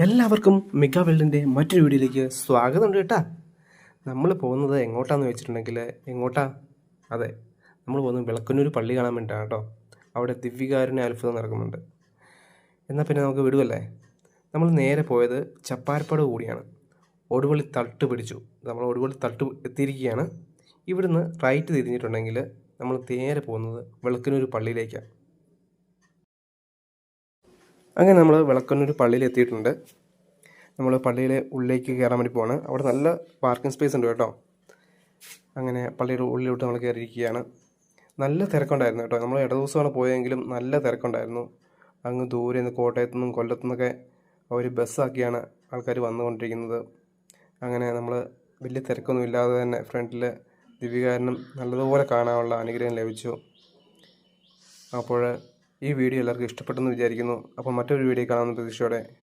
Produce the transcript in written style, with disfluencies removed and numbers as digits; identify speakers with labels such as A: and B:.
A: എല്ലാവർക്കും മിക വേൾഡിൻ്റെ മറ്റൊരു വീഡിയോയിലേക്ക് സ്വാഗതമുണ്ട് കേട്ടാ. നമ്മൾ പോകുന്നത് എങ്ങോട്ടാന്ന് വെച്ചിട്ടുണ്ടെങ്കിൽ അതെ, നമ്മൾ പോകുന്നത് വിളക്കന്നൂർ പള്ളി കാണാൻ വേണ്ടിയിട്ടാണ് കേട്ടോ. അവിടെ ദിവ്യകാരുണ്യ അത്ഭുതം നടക്കുന്നുണ്ട്. എന്നാൽ പിന്നെ നമുക്ക് വിടുവല്ലേ. നമ്മൾ നേരെ പോയത് ചപ്പാരപ്പടവ് കൂടിയാണ്. ഒടുവള്ളി തട്ട് പിടിച്ചു. നമ്മൾ ഒടുവള്ളി തട്ട് എത്തിയിരിക്കുകയാണ്. ഇവിടുന്ന് റൈറ്റ് തിരിഞ്ഞിട്ടുണ്ടെങ്കിൽ നമ്മൾ നേരെ പോകുന്നത് വിളക്കന്നൂർ പള്ളിയിലേക്കാണ്. അങ്ങനെ നമ്മൾ വിളക്കന്നൂർ പള്ളിയിൽ എത്തിയിട്ടുണ്ട്. നമ്മൾ പള്ളിയിലെ ഉള്ളിലേക്ക് കയറാൻ വേണ്ടി പോവാണ്. അവിടെ നല്ല പാർക്കിംഗ് സ്പേസ് ഉണ്ട് കേട്ടോ. അങ്ങനെ പള്ളിയുടെ ഉള്ളിലോട്ട് നമ്മൾ കയറിയിരിക്കുകയാണ്. നല്ല തിരക്കുണ്ടായിരുന്നു കേട്ടോ. നമ്മൾ ഇടദിവസമാണ് പോയെങ്കിലും നല്ല തിരക്കുണ്ടായിരുന്നു. അങ്ങ് ദൂരെ നിന്ന് കോട്ടയത്തു നിന്നും കൊല്ലത്തു നിന്നൊക്കെ അവർ ബസ്സാക്കിയാണ് ആൾക്കാർ വന്നുകൊണ്ടിരിക്കുന്നത്. അങ്ങനെ നമ്മൾ വലിയ തിരക്കൊന്നും ഇല്ലാതെ തന്നെ ഫ്രണ്ടിൽ ദിവ്യകാരുണ്യം നല്ലതുപോലെ കാണാനുള്ള അനുഗ്രഹം ലഭിച്ചു. അപ്പോൾ ഈ വീഡിയോ എല്ലാവർക്കും ഇഷ്ടപ്പെട്ടെന്ന് വിചാരിക്കുന്നു. അപ്പോൾ മറ്റൊരു വീഡിയോ കാണാമെന്ന പ്രതീക്ഷയോടെ